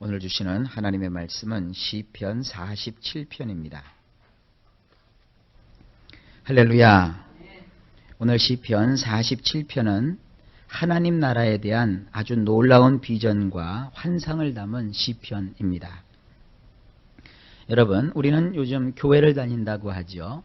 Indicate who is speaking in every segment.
Speaker 1: 오늘 주시는 하나님의 말씀은 시편 47편입니다. 할렐루야. 오늘 시편 47편은 하나님 나라에 대한 아주 놀라운 비전과 환상을 담은 시편입니다. 여러분, 우리는 요즘 교회를 다닌다고 하죠.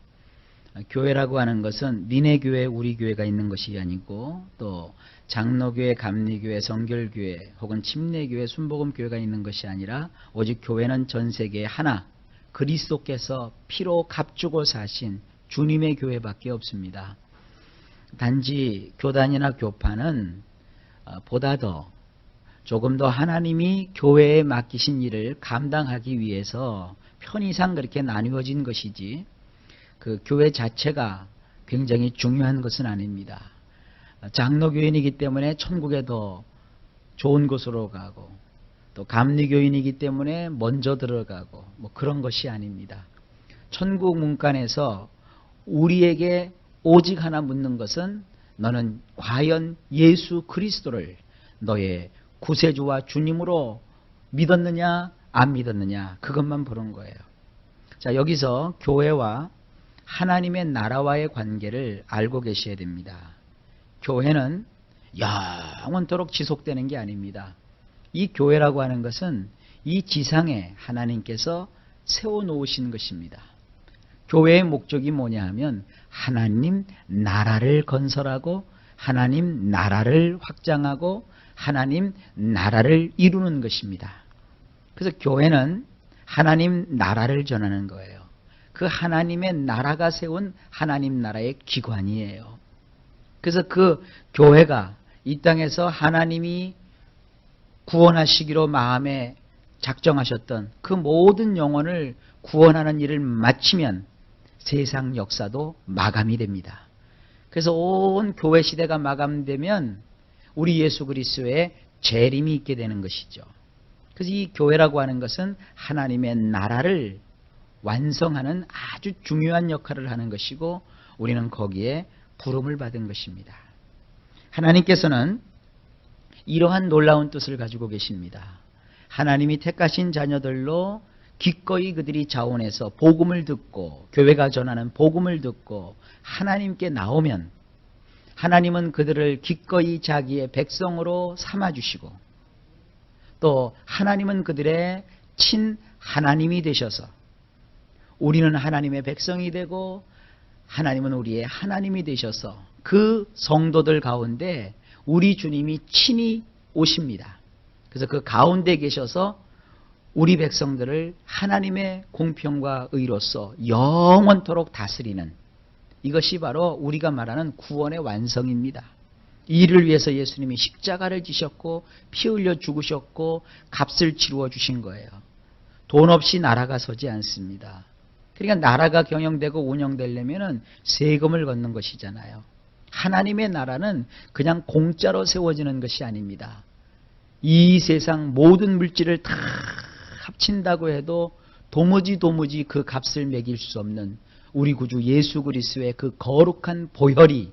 Speaker 1: 교회라고 하는 것은 니네 교회, 우리 교회가 있는 것이 아니고 또 장로교회, 감리교회, 성결교회 혹은 침례교회, 순복음교회가 있는 것이 아니라 오직 교회는 전 세계에 하나, 그리스도께서 피로 값주고 사신 주님의 교회밖에 없습니다. 단지 교단이나 교파는 보다 더 조금 더 하나님이 교회에 맡기신 일을 감당하기 위해서 편의상 그렇게 나뉘어진 것이지 그 교회 자체가 굉장히 중요한 것은 아닙니다. 장로교인이기 때문에 천국에 더 좋은 곳으로 가고 또 감리교인이기 때문에 먼저 들어가고 뭐 그런 것이 아닙니다. 천국 문간에서 우리에게 오직 하나 묻는 것은 너는 과연 예수 그리스도를 너의 구세주와 주님으로 믿었느냐 안 믿었느냐 그것만 보는 거예요. 자, 여기서 교회와 하나님의 나라와의 관계를 알고 계셔야 됩니다. 교회는 영원토록 지속되는 게 아닙니다. 이 교회라고 하는 것은 이 지상에 하나님께서 세워놓으신 것입니다. 교회의 목적이 뭐냐 하면 하나님 나라를 건설하고 하나님 나라를 확장하고 하나님 나라를 이루는 것입니다. 그래서 교회는 하나님 나라를 전하는 거예요. 그 하나님의 나라가 세운 하나님 나라의 기관이에요. 그래서 그 교회가 이 땅에서 하나님이 구원하시기로 마음에 작정하셨던 그 모든 영혼을 구원하는 일을 마치면 세상 역사도 마감이 됩니다. 그래서 온 교회 시대가 마감되면 우리 예수 그리스도의 재림이 있게 되는 것이죠. 그래서 이 교회라고 하는 것은 하나님의 나라를 완성하는 아주 중요한 역할을 하는 것이고 우리는 거기에 부름을 받은 것입니다. 하나님께서는 이러한 놀라운 뜻을 가지고 계십니다. 하나님이 택하신 자녀들로 기꺼이 그들이 자원해서 복음을 듣고 교회가 전하는 복음을 듣고 하나님께 나오면 하나님은 그들을 기꺼이 자기의 백성으로 삼아주시고 또 하나님은 그들의 친 하나님이 되셔서 우리는 하나님의 백성이 되고 하나님은 우리의 하나님이 되셔서 그 성도들 가운데 우리 주님이 친히 오십니다. 그래서 그 가운데 계셔서 우리 백성들을 하나님의 공평과 의로서 영원토록 다스리는 이것이 바로 우리가 말하는 구원의 완성입니다. 이를 위해서 예수님이 십자가를 지셨고 피 흘려 죽으셨고 값을 치루어 주신 거예요. 돈 없이 나라가 서지 않습니다. 그러니까 나라가 경영되고 운영되려면 세금을 걷는 것이잖아요. 하나님의 나라는 그냥 공짜로 세워지는 것이 아닙니다. 이 세상 모든 물질을 다 합친다고 해도 도무지 그 값을 매길 수 없는 우리 구주 예수 그리스도의 그 거룩한 보혈이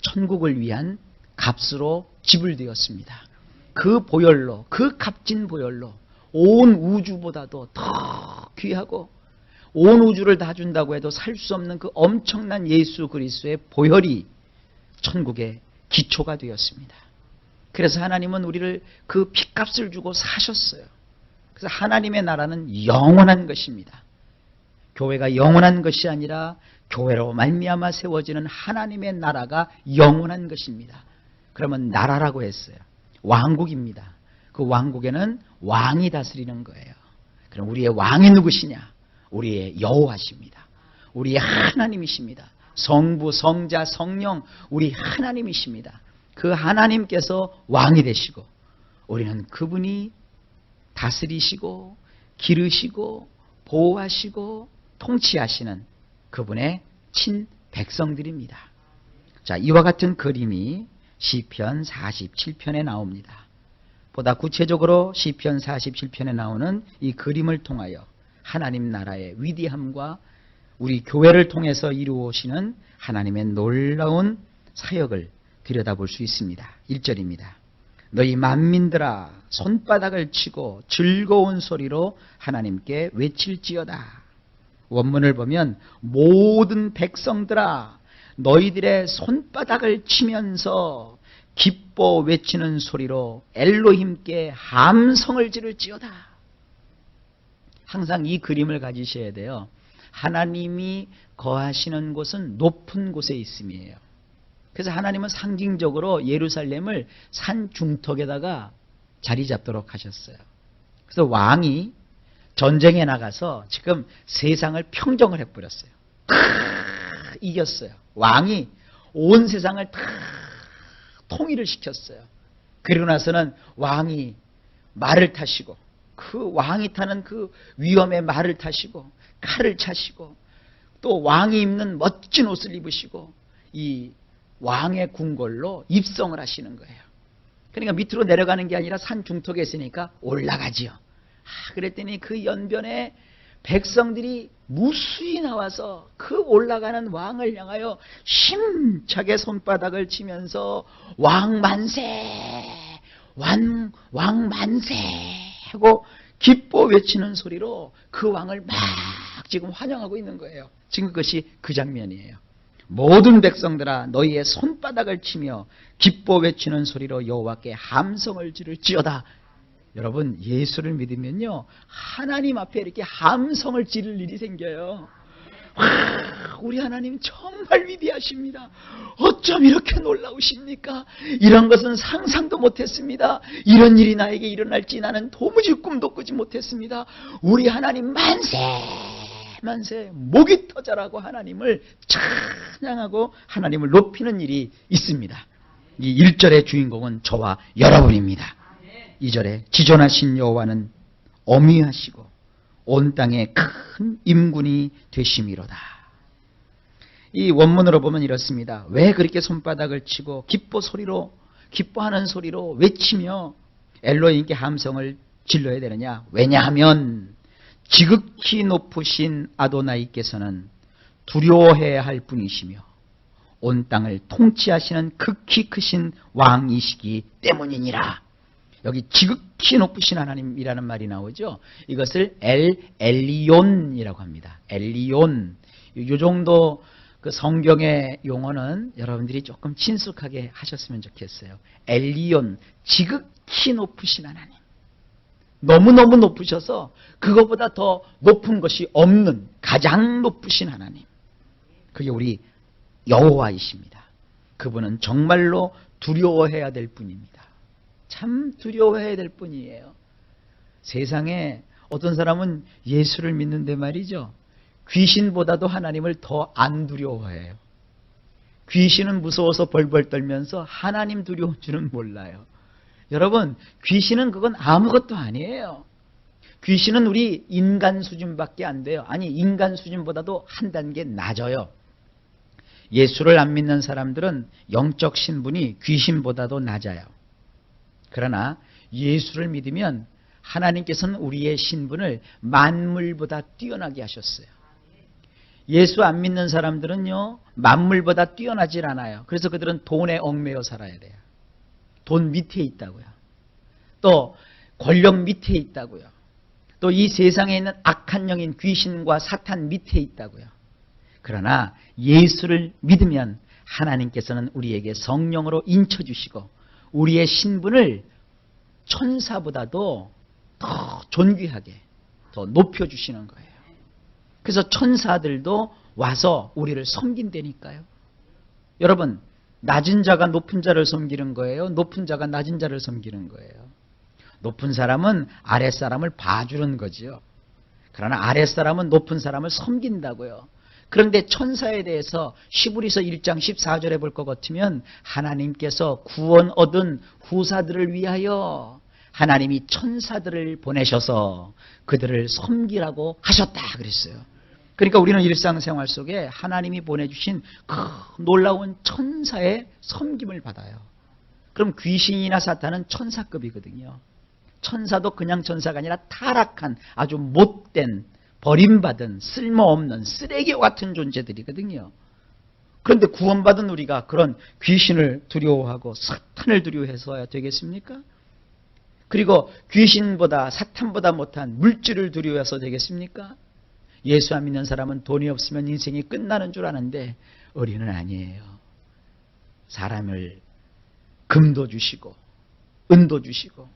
Speaker 1: 천국을 위한 값으로 지불되었습니다. 그 보혈로, 그 값진 보혈로 온 우주보다도 더 귀하고 온 우주를 다 준다고 해도 살 수 없는 그 엄청난 예수 그리스도의 보혈이 천국의 기초가 되었습니다. 그래서 하나님은 우리를 그 핏값을 주고 사셨어요. 그래서 하나님의 나라는 영원한 것입니다. 교회가 영원한 것이 아니라 교회로 말미암아 세워지는 하나님의 나라가 영원한 것입니다. 그러면 나라라고 했어요. 왕국입니다. 그 왕국에는 왕이 다스리는 거예요. 그럼 우리의 왕이 누구시냐? 우리의 여호와십니다. 우리의 하나님이십니다. 성부, 성자, 성령 우리 하나님이십니다. 그 하나님께서 왕이 되시고 우리는 그분이 다스리시고 기르시고 보호하시고 통치하시는 그분의 친 백성들입니다. 자, 이와 같은 그림이 시편 47편에 나옵니다. 보다 구체적으로 시편 47편에 나오는 이 그림을 통하여 하나님 나라의 위대함과 우리 교회를 통해서 이루어지는 하나님의 놀라운 사역을 들여다볼 수 있습니다. 1절입니다. 너희 만민들아 손바닥을 치고 즐거운 소리로 하나님께 외칠지어다. 원문을 보면 모든 백성들아 너희들의 손바닥을 치면서 기뻐 외치는 소리로 엘로힘께 함성을 지를지어다. 항상 이 그림을 가지셔야 돼요. 하나님이 거하시는 곳은 높은 곳에 있음이에요. 그래서 하나님은 상징적으로 예루살렘을 산 중턱에다가 자리 잡도록 하셨어요. 그래서 왕이 전쟁에 나가서 지금 세상을 평정을 해버렸어요. 이겼어요. 왕이 온 세상을 다 통일을 시켰어요. 그리고 나서는 왕이 말을 타시고 그 왕이 타는 그 위엄의 말을 타시고 칼을 차시고 또 왕이 입는 멋진 옷을 입으시고 이 왕의 궁궐로 입성을 하시는 거예요. 그러니까 밑으로 내려가는 게 아니라 산 중턱에 있으니까 올라가지요. 그랬더니 그 연변에 백성들이 무수히 나와서 그 올라가는 왕을 향하여 힘차게 손바닥을 치면서 왕 만세, 왕 만세 하고 기뻐 외치는 소리로 그 왕을 막 지금 환영하고 있는 거예요. 지금 그것이 그 장면이에요. 모든 백성들아 너희의 손바닥을 치며 기뻐 외치는 소리로 여호와께 함성을 지를지어다. 여러분 예수를 믿으면요 하나님 앞에 이렇게 함성을 지를 일이 생겨요. 우리 하나님 정말 위대하십니다. 어쩜 이렇게 놀라우십니까? 이런 것은 상상도 못했습니다. 이런 일이 나에게 일어날지 나는 도무지 꿈도 꾸지 못했습니다. 우리 하나님 만세 만세 목이 터져라고 하나님을 찬양하고 하나님을 높이는 일이 있습니다. 이 1절의 주인공은 저와 여러분입니다. 2절에 지존하신 여호와는 어미하시고 온 땅에 큰 임군이 되심이로다. 이 원문으로 보면 이렇습니다. 왜 그렇게 손바닥을 치고 기뻐하는 소리로 외치며 엘로힘께 함성을 질러야 되느냐? 왜냐하면 지극히 높으신 아도나이께서는 두려워해야 할 분이시며 온 땅을 통치하시는 극히 크신 왕이시기 때문이니라. 여기 지극히 높으신 하나님이라는 말이 나오죠. 이것을 엘리온이라고 합니다. 엘리온. 이 정도 그 성경의 용어는 여러분들이 조금 친숙하게 하셨으면 좋겠어요. 엘리온, 지극히 높으신 하나님. 너무너무 높으셔서 그것보다 더 높은 것이 없는 가장 높으신 하나님. 그게 우리 여호와이십니다. 그분은 정말로 두려워해야 될 분입니다. 참 두려워해야 될 뿐이에요. 세상에 어떤 사람은 예수를 믿는데 말이죠. 귀신보다도 하나님을 더 안 두려워해요. 귀신은 무서워서 벌벌 떨면서 하나님 두려운 줄은 몰라요. 여러분, 귀신은 그건 아무것도 아니에요. 귀신은 우리 인간 수준밖에 안 돼요. 아니, 인간 수준보다도 한 단계 낮아요. 예수를 안 믿는 사람들은 영적 신분이 귀신보다도 낮아요. 그러나 예수를 믿으면 하나님께서는 우리의 신분을 만물보다 뛰어나게 하셨어요. 예수 안 믿는 사람들은요 만물보다 뛰어나질 않아요. 그래서 그들은 돈에 얽매여 살아야 돼요. 돈 밑에 있다고요. 또 권력 밑에 있다고요. 또 이 세상에 있는 악한 영인 귀신과 사탄 밑에 있다고요. 그러나 예수를 믿으면 하나님께서는 우리에게 성령으로 인쳐주시고 우리의 신분을 천사보다도 더 존귀하게 더 높여주시는 거예요. 그래서 천사들도 와서 우리를 섬긴다니까요. 여러분, 낮은 자가 높은 자를 섬기는 거예요? 높은 자가 낮은 자를 섬기는 거예요? 높은 사람은 아랫사람을 봐주는 거죠. 그러나 아랫사람은 높은 사람을 섬긴다고요. 그런데 천사에 대해서 히브리서 1장 14절에 볼 것 같으면 하나님께서 구원 얻은 후사들을 위하여 하나님이 천사들을 보내셔서 그들을 섬기라고 하셨다 그랬어요. 그러니까 우리는 일상생활 속에 하나님이 보내주신 그 놀라운 천사의 섬김을 받아요. 그럼 귀신이나 사탄은 천사급이거든요. 천사도 그냥 천사가 아니라 타락한 아주 못된 버림받은 쓸모없는 쓰레기와 같은 존재들이거든요. 그런데 구원받은 우리가 그런 귀신을 두려워하고 사탄을 두려워해서야 되겠습니까? 그리고 귀신보다 사탄보다 못한 물질을 두려워해서 되겠습니까? 예수 안 믿는 사람은 돈이 없으면 인생이 끝나는 줄 아는데 우리는 아니에요. 사람을 금도 주시고 은도 주시고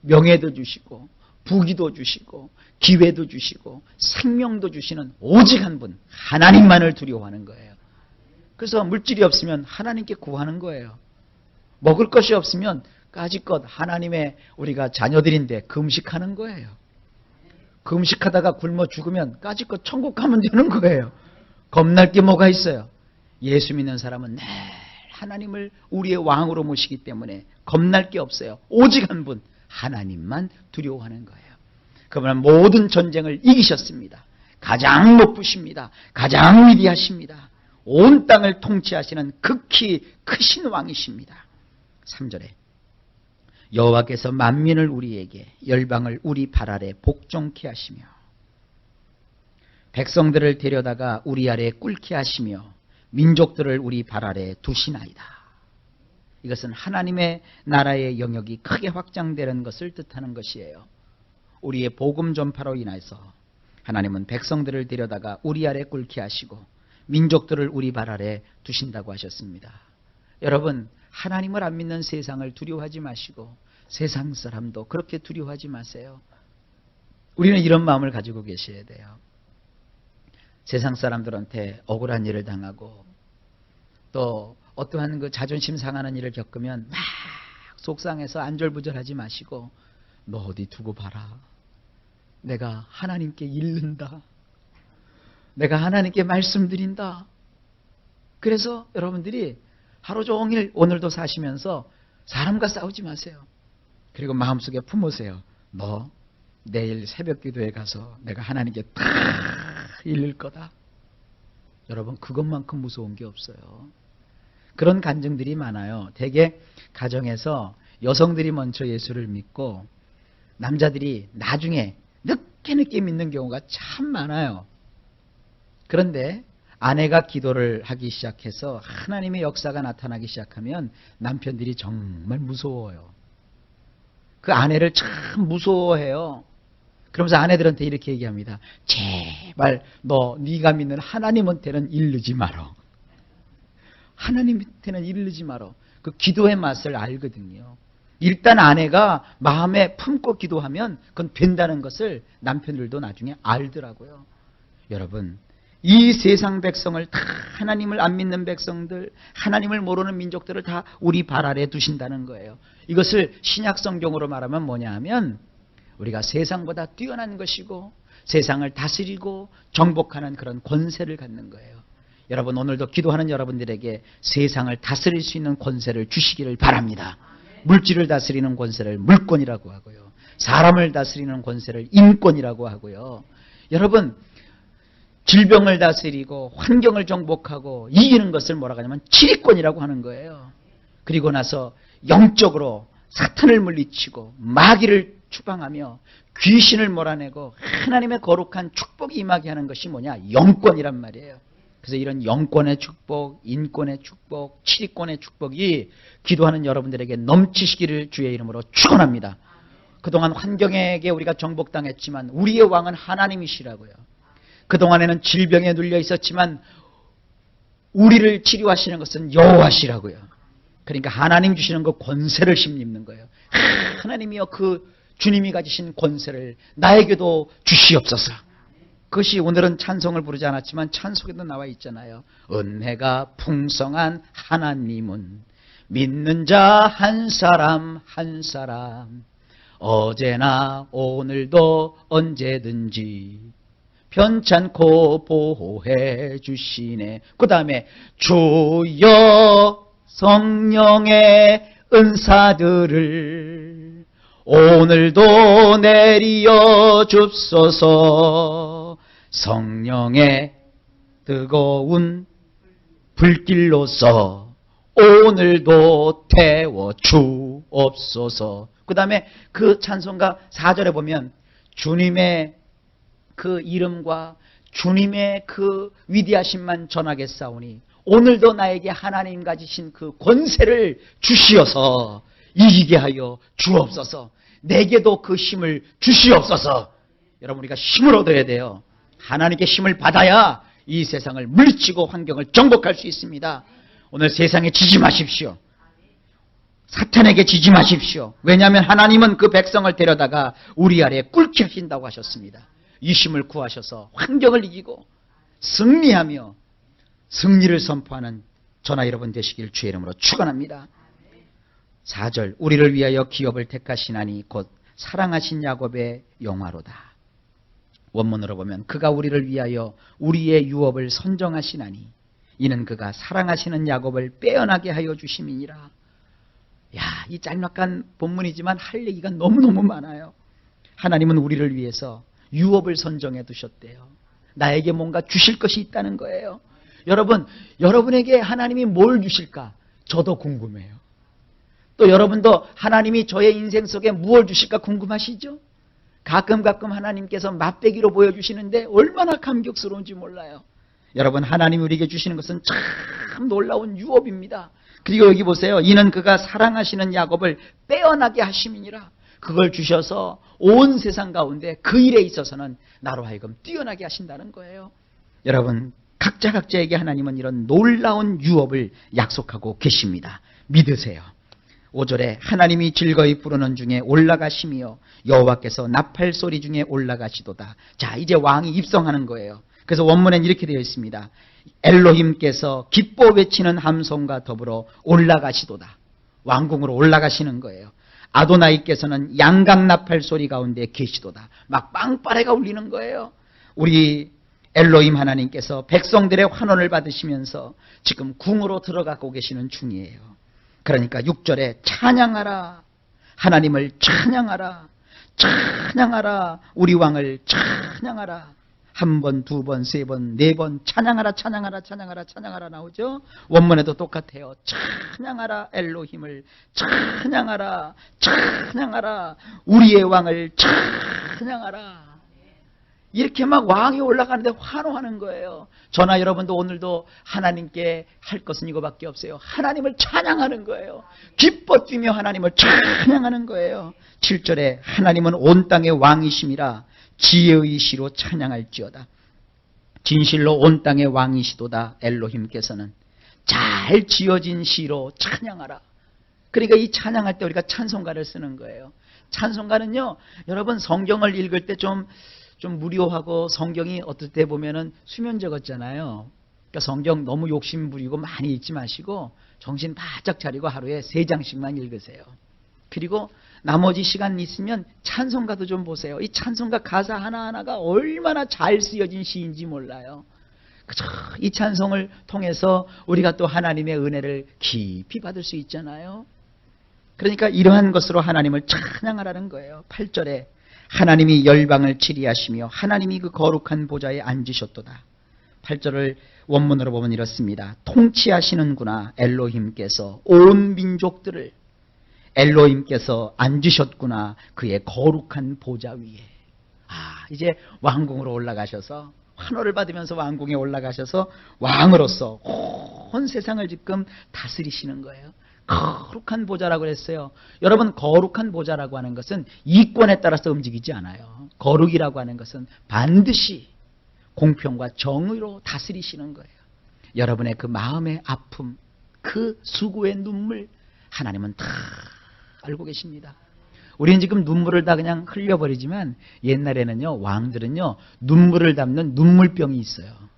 Speaker 1: 명예도 주시고 부귀도 주시고 기회도 주시고 생명도 주시는 오직 한 분 하나님만을 두려워하는 거예요. 그래서 물질이 없으면 하나님께 구하는 거예요. 먹을 것이 없으면 까짓것 하나님의 우리가 자녀들인데 금식하는 거예요. 금식하다가 굶어 죽으면 까짓것 천국 가면 되는 거예요. 겁날 게 뭐가 있어요? 예수 믿는 사람은 늘 하나님을 우리의 왕으로 모시기 때문에 겁날 게 없어요. 오직 한 분 하나님만 두려워하는 거예요. 그분은 모든 전쟁을 이기셨습니다. 가장 높으십니다. 가장 위대하십니다. 온 땅을 통치하시는 극히 크신 왕이십니다. 3절에 여호와께서 만민을 우리에게 열방을 우리 발 아래 복종케 하시며 백성들을 데려다가 우리 아래 꿇게 하시며 민족들을 우리 발 아래 두시나이다. 이것은 하나님의 나라의 영역이 크게 확장되는 것을 뜻하는 것이에요. 우리의 복음 전파로 인해서 하나님은 백성들을 데려다가 우리 아래 꿇게 하시고 민족들을 우리 발 아래 두신다고 하셨습니다. 여러분, 하나님을 안 믿는 세상을 두려워하지 마시고 세상 사람도 그렇게 두려워하지 마세요. 우리는 이런 마음을 가지고 계셔야 돼요. 세상 사람들한테 억울한 일을 당하고 또 어떠한 그 자존심 상하는 일을 겪으면 막 속상해서 안절부절하지 마시고 너 어디 두고 봐라. 내가 하나님께 잃는다. 내가 하나님께 말씀드린다. 그래서 여러분들이 하루 종일 오늘도 사시면서 사람과 싸우지 마세요. 그리고 마음속에 품으세요. 너 내일 새벽 기도에 가서 내가 하나님께 다 잃을 거다. 여러분, 그것만큼 무서운 게 없어요. 그런 간증들이 많아요. 대개 가정에서 여성들이 먼저 예수를 믿고 남자들이 나중에 늦게 믿는 경우가 참 많아요. 그런데 아내가 기도를 하기 시작해서 하나님의 역사가 나타나기 시작하면 남편들이 정말 무서워요. 그 아내를 참 무서워해요. 그러면서 아내들한테 이렇게 얘기합니다. 제발 네가 믿는 하나님한테는 이르지 마라. 하나님한테는 이르지 마라. 그 기도의 맛을 알거든요. 일단 아내가 마음에 품고 기도하면 그건 된다는 것을 남편들도 나중에 알더라고요. 여러분, 이 세상 백성을 다 하나님을 안 믿는 백성들, 하나님을 모르는 민족들을 다 우리 발 아래 두신다는 거예요. 이것을 신약 성경으로 말하면 뭐냐 하면 우리가 세상보다 뛰어난 것이고 세상을 다스리고 정복하는 그런 권세를 갖는 거예요. 여러분, 오늘도 기도하는 여러분들에게 세상을 다스릴 수 있는 권세를 주시기를 바랍니다. 물질을 다스리는 권세를 물권이라고 하고요. 사람을 다스리는 권세를 인권이라고 하고요. 여러분, 질병을 다스리고 환경을 정복하고 이기는 것을 뭐라고 하냐면 지리권이라고 하는 거예요. 그리고 나서 영적으로 사탄을 물리치고 마귀를 추방하며 귀신을 몰아내고 하나님의 거룩한 축복이 임하게 하는 것이 뭐냐? 영권이란 말이에요. 그래서 이런 영권의 축복, 인권의 축복, 치리권의 축복이 기도하는 여러분들에게 넘치시기를 주의 이름으로 축원합니다. 그동안 환경에게 우리가 정복당했지만 우리의 왕은 하나님이시라고요. 그동안에는 질병에 눌려 있었지만 우리를 치료하시는 것은 여호와시라고요. 그러니까 하나님 주시는 그 권세를 힘입는 거예요. 하나님이여, 그 주님이 가지신 권세를 나에게도 주시옵소서. 그것이 오늘은 찬송을 부르지 않았지만 찬송에도 나와 있잖아요. 은혜가 풍성한 하나님은 믿는 자 한 사람 한 사람 어제나 오늘도 언제든지 편찮고 보호해 주시네. 그 다음에 주여 성령의 은사들을 오늘도 내리어 줍소서. 성령의 뜨거운 불길로서 오늘도 태워 주옵소서. 그 다음에 그 찬송가 4절에 보면 주님의 그 이름과 주님의 그 위대하심만 전하겠사오니 오늘도 나에게 하나님 가지신 그 권세를 주시어서 이기게 하여 주옵소서. 내게도 그 힘을 주시옵소서. 여러분, 우리가 힘을 얻어야 돼요. 하나님께 힘을 받아야 이 세상을 물리치고 환경을 정복할 수 있습니다. 오늘 세상에 지지 마십시오. 사탄에게 지지 마십시오. 왜냐하면 하나님은 그 백성을 데려다가 우리 아래에 꿇게 하신다고 하셨습니다. 이 힘을 구하셔서 환경을 이기고 승리하며 승리를 선포하는 저나 여러분 되시길 주의 이름으로 축원합니다. 4절, 우리를 위하여 기업을 택하시나니 곧 사랑하신 야곱의 영화로다. 원문으로 보면 그가 우리를 위하여 우리의 유업을 선정하시나니 이는 그가 사랑하시는 야곱을 빼어나게 하여 주심이니라. 야, 이 짤막한 본문이지만 할 얘기가 너무너무 많아요. 하나님은 우리를 위해서 유업을 선정해 두셨대요. 나에게 뭔가 주실 것이 있다는 거예요. 여러분, 여러분에게 하나님이 뭘 주실까? 저도 궁금해요. 또 여러분도 하나님이 저의 인생 속에 무엇을 주실까 궁금하시죠? 가끔 하나님께서 맛배기로 보여주시는데 얼마나 감격스러운지 몰라요. 여러분, 하나님이 우리에게 주시는 것은 참 놀라운 유업입니다. 그리고 여기 보세요. 이는 그가 사랑하시는 야곱을 빼어나게 하심이니라. 그걸 주셔서 온 세상 가운데 그 일에 있어서는 나로 하여금 뛰어나게 하신다는 거예요. 여러분, 각자에게 하나님은 이런 놀라운 유업을 약속하고 계십니다. 믿으세요. 5절에 하나님이 즐거이 부르는 중에 올라가시며 여호와께서 나팔 소리 중에 올라가시도다. 자, 이제 왕이 입성하는 거예요. 그래서 원문엔 이렇게 되어 있습니다. 엘로힘께서 기뻐 외치는 함성과 더불어 올라가시도다. 왕궁으로 올라가시는 거예요. 아도나이께서는 양각 나팔 소리 가운데 계시도다. 막 빵빠레가 울리는 거예요. 우리 엘로힘 하나님께서 백성들의 환원을 받으시면서 지금 궁으로 들어가고 계시는 중이에요. 그러니까 6절에 찬양하라. 하나님을 찬양하라. 찬양하라. 우리 왕을 찬양하라. 한 번, 두 번, 세 번, 네 번 찬양하라, 찬양하라, 찬양하라, 찬양하라 나오죠. 원문에도 똑같아요. 찬양하라 엘로힘을, 찬양하라, 찬양하라, 우리의 왕을 찬양하라. 이렇게 막 왕이 올라가는데 환호하는 거예요. 저나 여러분도 오늘도 하나님께 할 것은 이거밖에 없어요. 하나님을 찬양하는 거예요. 기뻐 뛰며 하나님을 찬양하는 거예요. 7절에 하나님은 온 땅의 왕이심이라 지혜의 시로 찬양할지어다. 진실로 온 땅의 왕이시도다. 엘로힘께서는 잘 지어진 시로 찬양하라. 그러니까 이 찬양할 때 우리가 찬송가를 쓰는 거예요. 찬송가는요, 여러분 성경을 읽을 때 좀 무료하고 성경이 어떨 때 보면은 수면 적었잖아요. 그러니까 성경 너무 욕심 부리고 많이 읽지 마시고 정신 바짝 차리고 하루에 3장씩만 읽으세요. 그리고 나머지 시간 있으면 찬송가도 좀 보세요. 이 찬송가 가사 하나하나가 얼마나 잘 쓰여진 시인지 몰라요. 그죠? 이 찬송을 통해서 우리가 또 하나님의 은혜를 깊이 받을 수 있잖아요. 그러니까 이러한 것으로 하나님을 찬양하라는 거예요. 8절에 하나님이 열방을 치리하시며 하나님이 그 거룩한 보좌에 앉으셨도다. 8절을 원문으로 보면 이렇습니다. 통치하시는구나 엘로힘께서 온 민족들을. 엘로힘께서 앉으셨구나 그의 거룩한 보좌 위에. 이제 왕궁으로 올라가셔서 환호를 받으면서 왕궁에 올라가셔서 왕으로서 온 세상을 지금 다스리시는 거예요. 거룩한 보좌라고 그랬어요. 여러분, 거룩한 보좌라고 하는 것은 이권에 따라서 움직이지 않아요. 거룩이라고 하는 것은 반드시 공평과 정의로 다스리시는 거예요. 여러분의 그 마음의 아픔, 그 수고의 눈물 하나님은 다 알고 계십니다. 우리는 지금 눈물을 다 그냥 흘려버리지만 옛날에는요, 왕들은요, 눈물을 담는 눈물병이 있어요.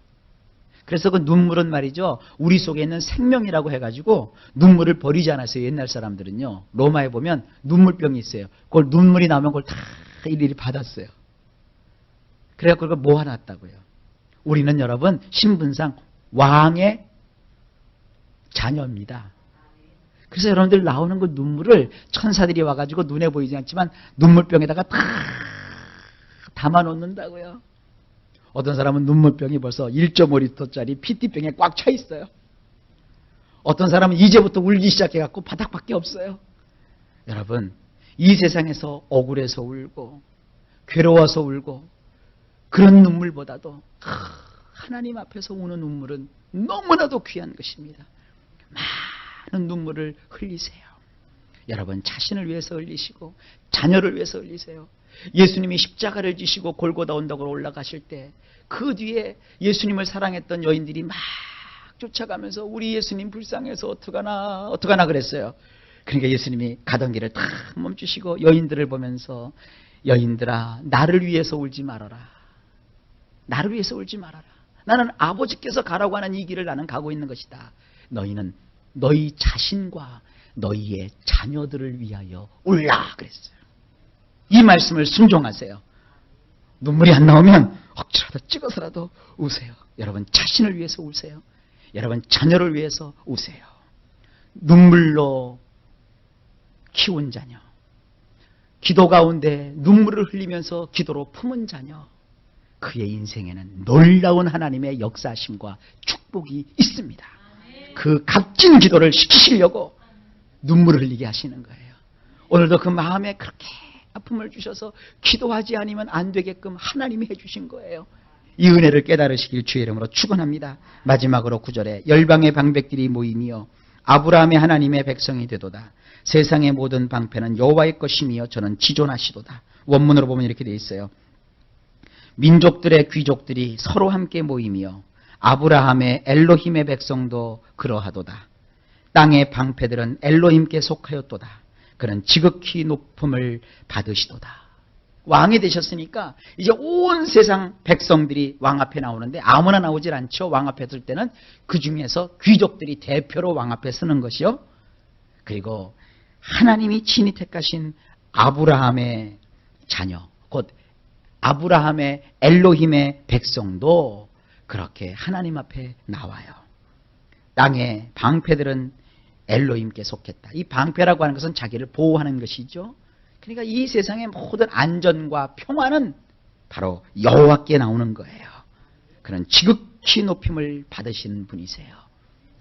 Speaker 1: 그래서 그 눈물은 말이죠, 우리 속에 있는 생명이라고 해가지고 눈물을 버리지 않았어요. 옛날 사람들은요. 로마에 보면 눈물병이 있어요. 그걸 눈물이 나오면 그걸 다 일일이 받았어요. 그래갖고 그걸 모아놨다고요. 우리는 여러분 신분상 왕의 자녀입니다. 그래서 여러분들 나오는 그 눈물을 천사들이 와가지고 눈에 보이지 않지만 눈물병에다가 다 담아놓는다고요. 어떤 사람은 눈물병이 벌써 1.5리터짜리 PT병에 꽉 차 있어요. 어떤 사람은 이제부터 울기 시작해갖고 바닥밖에 없어요. 여러분, 이 세상에서 억울해서 울고 괴로워서 울고 그런 눈물보다도 하나님 앞에서 우는 눈물은 너무나도 귀한 것입니다. 많은 눈물을 흘리세요. 여러분 자신을 위해서 흘리시고 자녀를 위해서 흘리세요. 예수님이 십자가를 지시고 골고다 언덕으로 올라가실 때 그 뒤에 예수님을 사랑했던 여인들이 막 쫓아가면서 우리 예수님 불쌍해서 어떡하나 그랬어요. 그러니까 예수님이 가던 길을 탁 멈추시고 여인들을 보면서 여인들아 나를 위해서 울지 말아라. 나를 위해서 울지 말아라. 나는 아버지께서 가라고 하는 이 길을 나는 가고 있는 것이다. 너희는 너희 자신과 너희의 자녀들을 위하여 울라 그랬어요. 이 말씀을 순종하세요. 눈물이 안 나오면 억지라도 찍어서라도 우세요. 여러분 자신을 위해서 우세요. 여러분 자녀를 위해서 우세요. 눈물로 키운 자녀, 기도 가운데 눈물을 흘리면서 기도로 품은 자녀, 그의 인생에는 놀라운 하나님의 역사하심과 축복이 있습니다. 그 값진 기도를 시키시려고 눈물을 흘리게 하시는 거예요. 오늘도 그 마음에 그렇게 아픔을 주셔서 기도하지 않으면 안 되게끔 하나님이 해주신 거예요. 이 은혜를 깨달으시길 주의 이름으로 축원합니다. 마지막으로 9절에 열방의 방백들이 모이며 아브라함의 하나님의 백성이 되도다. 세상의 모든 방패는 여호와의 것이며 저는 지존하시도다. 원문으로 보면 이렇게 되어 있어요. 민족들의 귀족들이 서로 함께 모이며 아브라함의 엘로힘의 백성도 그러하도다. 땅의 방패들은 엘로힘께 속하였도다. 그는 지극히 높음을 받으시도다. 왕이 되셨으니까 이제 온 세상 백성들이 왕 앞에 나오는데 아무나 나오질 않죠. 왕 앞에 설 때는 그 중에서 귀족들이 대표로 왕 앞에 서는 것이요. 그리고 하나님이 친히 택하신 아브라함의 자녀, 곧 아브라함의 엘로힘의 백성도 그렇게 하나님 앞에 나와요. 땅의 방패들은 엘로힘께 속했다. 이 방패라고 하는 것은 자기를 보호하는 것이죠. 그러니까 이 세상의 모든 안전과 평화는 바로 여호와께 나오는 거예요. 그런 지극히 높임을 받으신 분이세요.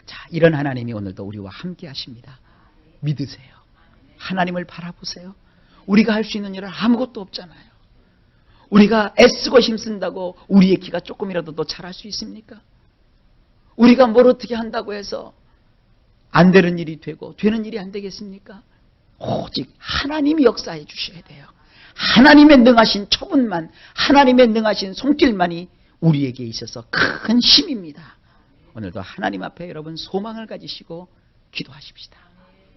Speaker 1: 자, 이런 하나님이 오늘도 우리와 함께 하십니다. 믿으세요. 하나님을 바라보세요. 우리가 할 수 있는 일은 아무것도 없잖아요. 우리가 애쓰고 힘쓴다고 우리의 키가 조금이라도 더 잘할 수 있습니까? 우리가 뭘 어떻게 한다고 해서 안 되는 일이 되고 되는 일이 안 되겠습니까? 오직 하나님이 역사해 주셔야 돼요. 하나님의 능하신 처분만, 하나님의 능하신 손길만이 우리에게 있어서 큰 힘입니다. 오늘도 하나님 앞에 여러분 소망을 가지시고 기도하십시다.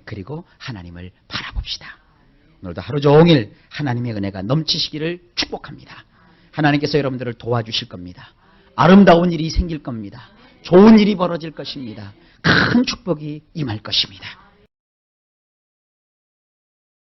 Speaker 1: 그리고 하나님을 바라봅시다. 오늘도 하루 종일 하나님의 은혜가 넘치시기를 축복합니다. 하나님께서 여러분들을 도와주실 겁니다. 아름다운 일이 생길 겁니다. 좋은 일이 벌어질 것입니다. 큰 축복이 임할 것입니다.